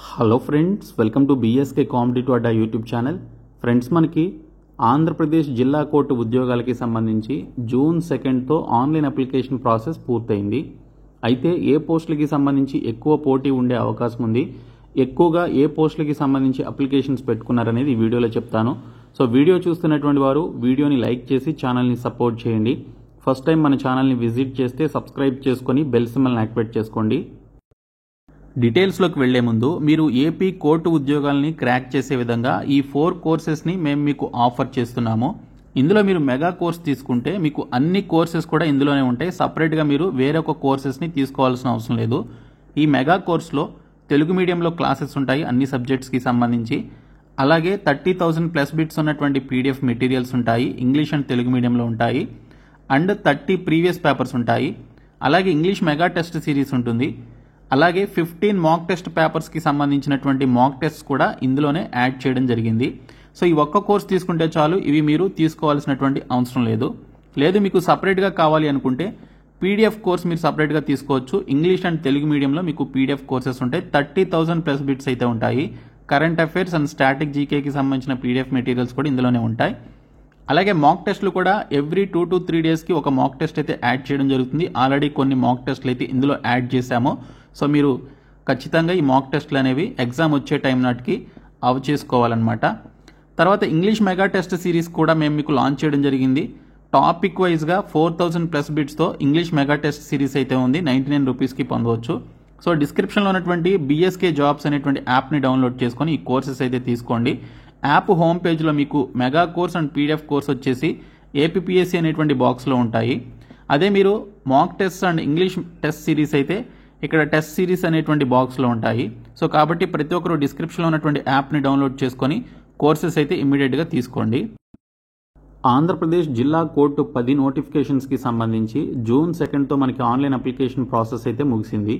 Hello friends, welcome to BSK competitive Adda YouTube channel. Friends, మనకి ఆంధ్రప్రదేశ్ జిల్లా court ఉద్యోగాలకి సంబంధించి జూన్ 2తో ఆన్లైన్ అప్లికేషన్ ప్రాసెస్ పూర్తయింది. అయితే ఏ పోస్టులకి సంబంధించి ఎక్కువ పోటీ ఉండే అవకాశం ఉంది, ఎక్కువగా ఏ పోస్టులకి సంబంధించి అప్లికేషన్స్ పెట్టుకున్నారనేది ఈ వీడియోలో చెప్తాను. సో వీడియో చూస్తున్నటువంటి వారు వీడియోని లైక్ చేసి ఛానల్ని సపోర్ట్ చేయండి. ఫస్ట్ టైం మన ఛానల్ని విజిట్ చేస్తే సబ్స్క్రైబ్ చేసుకొని బెల్ సింబల్ని యాక్టివేట్ చేసుకోండి. డీటెయిల్స్లోకి వెళ్లే ముందు మీరు ఏపీ కోర్టు ఉద్యోగాల్ని క్రాక్ చేసే విధంగా ఈ 4 కోర్సెస్ని మేము మీకు ఆఫర్ చేస్తున్నాము. ఇందులో మీరు మెగా కోర్స్ తీసుకుంటే మీకు అన్ని కోర్సెస్ కూడా ఇందులోనే ఉంటాయి. సపరేట్గా మీరు వేరొక కోర్సెస్ని తీసుకోవాల్సిన అవసరం లేదు. ఈ మెగా కోర్స్లో తెలుగు మీడియంలో క్లాసెస్ ఉంటాయి అన్ని సబ్జెక్ట్స్కి సంబంధించి. అలాగే 30,000 ప్లస్ బిట్స్ ఉన్నటువంటి పీడిఎఫ్ మెటీరియల్స్ ఉంటాయి. ఇంగ్లీష్ అండ్ తెలుగు మీడియంలో ఉంటాయి. అండ్ 30 ప్రీవియస్ పేపర్స్ ఉంటాయి. అలాగే ఇంగ్లీష్ మెగా టెస్ట్ సిరీస్ ఉంటుంది. అలాగే 15 మాక్ టెస్ట్ పేపర్స్కి సంబంధించినటువంటి మాక్ టెస్ట్ కూడా ఇందులోనే యాడ్ చేయడం జరిగింది. సో ఈ ఒక్క కోర్స్ తీసుకుంటే చాలు, ఇవి మీరు తీసుకోవాల్సినటువంటి అవసరం లేదు మీకు సపరేట్గా కావాలి అనుకుంటే పీడిఎఫ్ కోర్స్ మీరు సపరేట్గా తీసుకోవచ్చు. ఇంగ్లీష్ అండ్ తెలుగు మీడియంలో మీకు పీడిఎఫ్ కోర్సెస్ ఉంటాయి. 30,000 ప్లస్ బిట్స్ అయితే ఉంటాయి. కరెంట్ అఫైర్స్ అండ్ స్టాటిక్ జీకేకి సంబంధించిన పీడిఎఫ్ మెటీరియల్స్ కూడా ఇందులోనే ఉంటాయి. అలాగే మాక్ టెస్ట్లు కూడా ఎవ్రీ 2 to 3 డేస్కి ఒక మాక్ టెస్ట్ అయితే యాడ్ చేయడం జరుగుతుంది. ఆల్రెడీ కొన్ని మాక్ టెస్ట్లు అయితే ఇందులో యాడ్ చేశాము. సో మీరు ఖచ్చితంగా ఈ మాక్ టెస్ట్లు అనేవి ఎగ్జామ్ వచ్చే టైం నాటికి అవి చేసుకోవాలన్నమాట. తర్వాత ఇంగ్లీష్ మెగా టెస్ట్ సిరీస్ కూడా మేము మీకు లాంచ్ చేయడం జరిగింది. టాపిక్ వైజ్గా 4,000 ప్లస్ బిట్స్తో ఇంగ్లీష్ మెగా టెస్ట్ సిరీస్ అయితే ఉంది. 99 రూపీస్కి పొందవచ్చు. సో డిస్క్రిప్షన్లో ఉన్నటువంటి బీఎస్కే జాబ్స్ అనేటువంటి యాప్ని డౌన్లోడ్ చేసుకొని ఈ కోర్సెస్ అయితే తీసుకోండి. యాప్ హోమ్ పేజ్లో మీకు mega course and PDF course వచ్చేసి ఏపీపీఎస్సీ అనేటువంటి బాక్స్లో ఉంటాయి. అదే మీరు mock test and English test series అయితే ఇక్కడ టెస్ట్ సిరీస్ అనేటువంటి బాక్స్లో ఉంటాయి. సో కాబట్టి ప్రతి ఒక్కరు డిస్క్రిప్షన్లో ఉన్నటువంటి యాప్ని డౌన్లోడ్ చేసుకొని కోర్సెస్ అయితే ఇమ్మీడియట్గా తీసుకోండి. ఆంధ్రప్రదేశ్ జిల్లా కోర్టు 10 నోటిఫికేషన్స్కి సంబంధించి జూన్ 2తో మనకి ఆన్లైన్ అప్లికేషన్ ప్రాసెస్ అయితే ముగిసింది.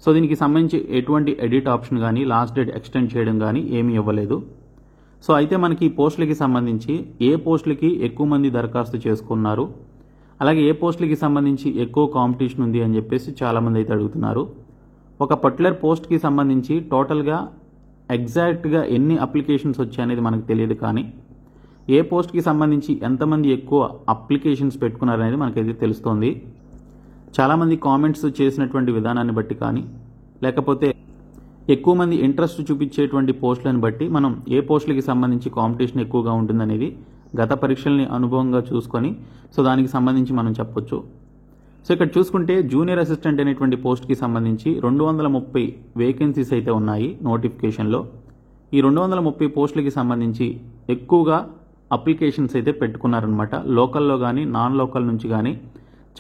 సో దీనికి సంబంధించి ఎటువంటి ఎడిట్ ఆప్షన్ కానీ లాస్ట్ డేట్ ఎక్స్టెండ్ చేయడం కానీ ఏమీ ఇవ్వలేదు. సో అయితే మనకి ఈ పోస్టులకి సంబంధించి ఏ పోస్టులకి ఎక్కువ మంది దరఖాస్తు చేసుకున్నారు, అలాగే ఏ పోస్టులకి సంబంధించి ఎక్కువ కాంపిటీషన్ ఉంది అని చెప్పేసి చాలామంది అయితే అడుగుతున్నారు. ఒక పర్టికులర్ పోస్ట్కి సంబంధించి టోటల్గా ఎగ్జాక్ట్గా ఎన్ని అప్లికేషన్స్ వచ్చాయనేది మనకు తెలియదు, కానీ ఏ పోస్ట్కి సంబంధించి ఎంతమంది ఎక్కువ అప్లికేషన్స్ పెట్టుకున్నారనేది మనకైతే తెలుస్తోంది. చాలామంది కామెంట్స్ చేసినటువంటి విధానాన్ని బట్టి కానీ లేకపోతే ఎక్కువ మంది ఇంట్రెస్ట్ చూపించేటువంటి పోస్టులను బట్టి మనం ఏ పోస్టులకి సంబంధించి కాంపిటీషన్ ఎక్కువగా ఉంటుందనేది గత పరీక్షల్ని అనుభవంగా చూసుకొని సో దానికి సంబంధించి మనం చెప్పొచ్చు. సో ఇక్కడ చూసుకుంటే జూనియర్ అసిస్టెంట్ అనేటువంటి పోస్ట్కి సంబంధించి 230 వేకెన్సీస్ అయితే ఉన్నాయి నోటిఫికేషన్లో. ఈ 230 పోస్టులకి సంబంధించి ఎక్కువగా అప్లికేషన్స్ అయితే పెట్టుకున్నారనమాట. లోకల్లో కానీ నాన్ లోకల్ నుంచి కానీ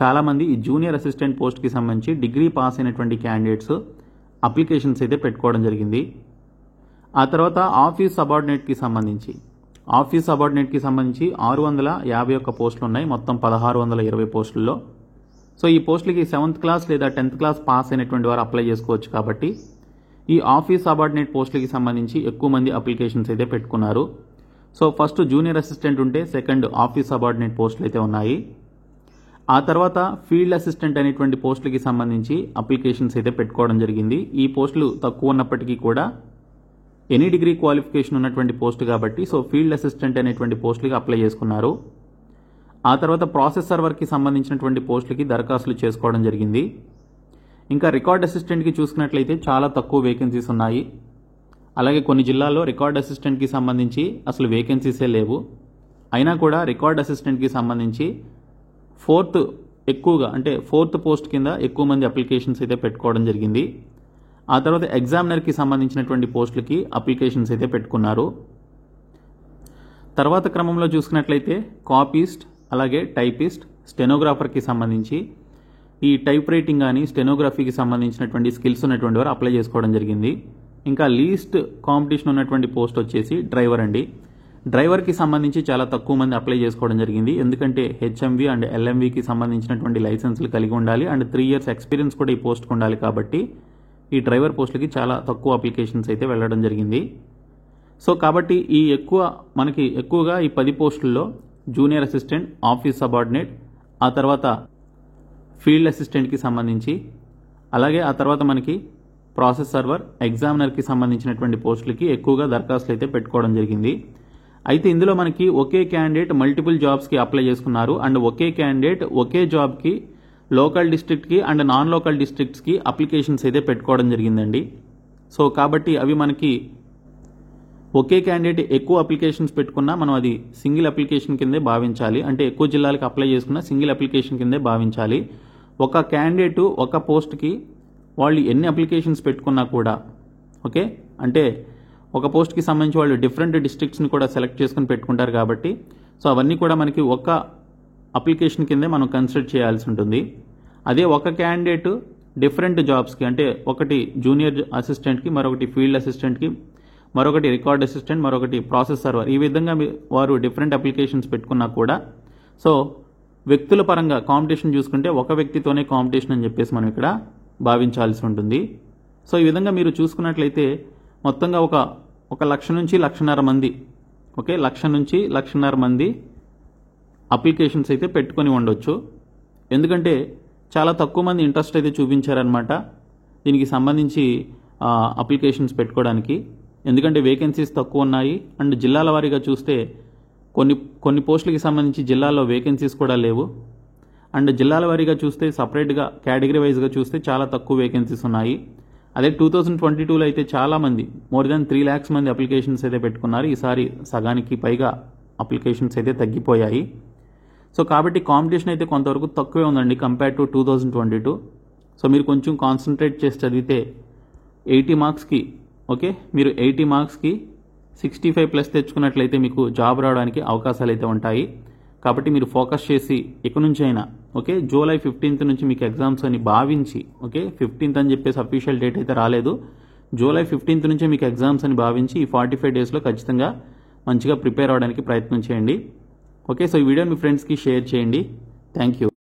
చాలామంది ఈ జూనియర్ అసిస్టెంట్ పోస్ట్కి సంబంధించి డిగ్రీ పాస్ అయినటువంటి క్యాండిడేట్స్ అప్లికేషన్స్ అయితే పెట్టుకోవడం జరిగింది. ఆ తర్వాత ఆఫీస్ సబార్డినేట్కి సంబంధించి 651 పోస్టులు ఉన్నాయి మొత్తం 1620 పోస్టుల్లో. సో ఈ పోస్టులకి 7th క్లాస్ లేదా 10th క్లాస్ పాస్ అయినటువంటి వారు అప్లై చేసుకోవచ్చు. కాబట్టి ఈ ఆఫీస్ సబార్డినేట్ పోస్టులకి సంబంధించి ఎక్కువ మంది అప్లికేషన్స్ అయితే పెట్టుకున్నారు. సో ఫస్ట్ జూనియర్ అసిస్టెంట్ ఉంటే సెకండ్ ఆఫీస్ సబార్డినేట్ పోస్టులు అయితే ఉన్నాయి. ఆ తర్వాత ఫీల్డ్ అసిస్టెంట్ అనేటువంటి పోస్టులకి సంబంధించి అప్లికేషన్స్ అయితే పెట్టుకోవడం జరిగింది. ఈ పోస్టులు తక్కువ ఉన్నప్పటికీ కూడా ఎనీ డిగ్రీ క్వాలిఫికేషన్ ఉన్నటువంటి పోస్ట్ కాబట్టి సో ఫీల్డ్ అసిస్టెంట్ అనేటువంటి పోస్టులకి అప్లై చేసుకున్నారు. ఆ తర్వాత ప్రాసెస్ సర్వర్కి సంబంధించినటువంటి పోస్టులకి దరఖాస్తులు చేసుకోవడం జరిగింది. ఇంకా రికార్డ్ అసిస్టెంట్కి చూసుకున్నట్లయితే చాలా తక్కువ వేకెన్సీస్ ఉన్నాయి. అలాగే కొన్ని జిల్లాల్లో రికార్డ్ అసిస్టెంట్కి సంబంధించి అసలు వేకెన్సీసే లేవు. అయినా కూడా రికార్డ్ అసిస్టెంట్కి సంబంధించి ఫోర్త్ పోస్ట్ కింద ఎక్కువ మంది అప్లికేషన్స్ అయితే పెట్టుకోవడం జరిగింది. ఆ తర్వాత ఎగ్జామినర్కి సంబంధించినటువంటి పోస్టులకి అప్లికేషన్స్ అయితే పెట్టుకున్నారు. తర్వాత క్రమంలో చూసుకున్నట్లయితే కాపీస్ట్, అలాగే టైపిస్ట్, స్టెనోగ్రాఫర్కి సంబంధించి ఈ టైప్ రైటింగ్ కానీ స్టెనోగ్రఫీకి సంబంధించినటువంటి స్కిల్స్ ఉన్నటువంటి వారు అప్లై చేసుకోవడం జరిగింది. ఇంకా లీస్ట్ కాంపిటీషన్ ఉన్నటువంటి పోస్ట్ వచ్చేసి డ్రైవర్ అండి. డ్రైవర్కి సంబంధించి చాలా తక్కువ మంది అప్లై చేసుకోవడం జరిగింది. ఎందుకంటే హెచ్ఎంవి అండ్ ఎల్ఎంవికి సంబంధించినటువంటి లైసెన్స్లు కలిగి ఉండాలి అండ్ 3 years ఎక్స్పీరియన్స్ కూడా ఈ పోస్ట్కి ఉండాలి. కాబట్టి ఈ డ్రైవర్ పోస్టులకి చాలా తక్కువ అప్లికేషన్స్ అయితే వెళ్ళడం జరిగింది. సో కాబట్టి మనకి ఎక్కువగా ఈ 10 పోస్టుల్లో జూనియర్ అసిస్టెంట్, ఆఫీస్ సబార్డినేట్, ఆ తర్వాత ఫీల్డ్ అసిస్టెంట్కి సంబంధించి, అలాగే ఆ తర్వాత మనకి ప్రాసెస్ సర్వర్, ఎగ్జామినర్కి సంబంధించినటువంటి పోస్టులకి ఎక్కువగా దరఖాస్తులు అయితే పెట్టుకోవడం జరిగింది. అయితే ఇందులో మనకి ఒకే క్యాండిడేట్ మల్టిపుల్ జాబ్స్కి అప్లై చేసుకున్నారు అండ్ ఒకే క్యాండిడేట్ ఒకే జాబ్కి లోకల్ డిస్ట్రిక్ట్కి అండ్ నాన్ లోకల్ డిస్ట్రిక్ట్స్కి అప్లికేషన్స్ అయితే పెట్టుకోవడం జరిగిందండి. సో కాబట్టి అవి మనకి ఒకే క్యాండిడేట్ ఎక్కువ అప్లికేషన్స్ పెట్టుకున్నా మనం అది సింగిల్ అప్లికేషన్ కిందే భావించాలి. అంటే ఎక్కువ జిల్లాలకు అప్లై చేసుకున్న సింగిల్ అప్లికేషన్ కిందే భావించాలి. ఒక క్యాండిడేట్ ఒక పోస్ట్కి వాళ్ళు ఎన్ని అప్లికేషన్స్ పెట్టుకున్నా కూడా ఓకే, అంటే ఒక పోస్ట్కి సంబంధించి వాళ్ళు డిఫరెంట్ డిస్ట్రిక్ట్స్ని కూడా సెలెక్ట్ చేసుకుని పెట్టుకుంటారు కాబట్టి సో అవన్నీ కూడా మనకి ఒక అప్లికేషన్ కిందే మనం కన్సిడర్ చేయాల్సి ఉంటుంది. అదే ఒక క్యాండిడేట్ డిఫరెంట్ జాబ్స్కి, అంటే ఒకటి జూనియర్ అసిస్టెంట్కి, మరొకటి ఫీల్డ్ అసిస్టెంట్కి, మరొకటి రికార్డ్ అసిస్టెంట్, మరొకటి ప్రాసెస్ సర్వర్, ఈ విధంగా వారు డిఫరెంట్ అప్లికేషన్స్ పెట్టుకున్నా కూడా సో వ్యక్తుల పరంగా కాంపిటీషన్ చూసుకుంటే ఒక వ్యక్తితోనే కాంపిటీషన్ అని చెప్పేసి మనం ఇక్కడ భావించాల్సి ఉంటుంది. సో ఈ విధంగా మీరు చూసుకున్నట్లయితే మొత్తంగా ఒక 1,00,000 నుంచి 1,50,000 మంది, ఓకే, 1,00,000 నుంచి 1,50,000 మంది అప్లికేషన్స్ అయితే పెట్టుకొని ఉండొచ్చు. ఎందుకంటే చాలా తక్కువ మంది ఇంట్రెస్ట్ అయితే చూపించారనమాట దీనికి సంబంధించి అప్లికేషన్స్ పెట్టుకోవడానికి. ఎందుకంటే వేకెన్సీస్ తక్కువ ఉన్నాయి అండ్ జిల్లాల వారీగా చూస్తే కొన్ని పోస్టులకి సంబంధించి జిల్లాల్లో వేకెన్సీస్ కూడా లేవు అండ్ జిల్లాల వారీగా చూస్తే సపరేట్గా కేటగిరీ వైజ్గా చూస్తే చాలా తక్కువ వేకెన్సీస్ ఉన్నాయి. అదే 2022లో అయితే చాలామంది మోర్ దాన్ 3 lakhs మంది అప్లికేషన్స్ అయితే పెట్టుకున్నారు. ఈసారి సగానికి పైగా అప్లికేషన్స్ అయితే తగ్గిపోయాయి. సో కాబట్టి కాంపిటీషన్ అయితే కొంతవరకు తక్కువే ఉందండి కంపేర్ టు 2022. సో మీరు కొంచెం కాన్సన్ట్రేట్ చేసి చదివితే 80 మార్క్స్కి ఓకే, మీరు 80 మార్క్స్కి 65+ తెచ్చుకున్నట్లయితే మీకు జాబ్ రావడానికి అవకాశాలు అయితే ఉంటాయి. కాబట్టి మీరు ఫోకస్ చేసి ఇక నుంచి అయినా ఓకే, జూలై 15th నుంచి మీకు ఎగ్జామ్స్ అని భావించి, ఓకే 15th అని చెప్పేసి అఫీషియల్ డేట్ అయితే రాలేదు, జూలై 15th నుంచే మీకు ఎగ్జామ్స్ అని భావించి ఈ 45 డేస్లో ఖచ్చితంగా మంచిగా ప్రిపేర్ అవ్వడానికి ప్రయత్నం చేయండి. ఓకే, సో ఈ వీడియో మీ ఫ్రెండ్స్కి షేర్ చేయండి. Thank you.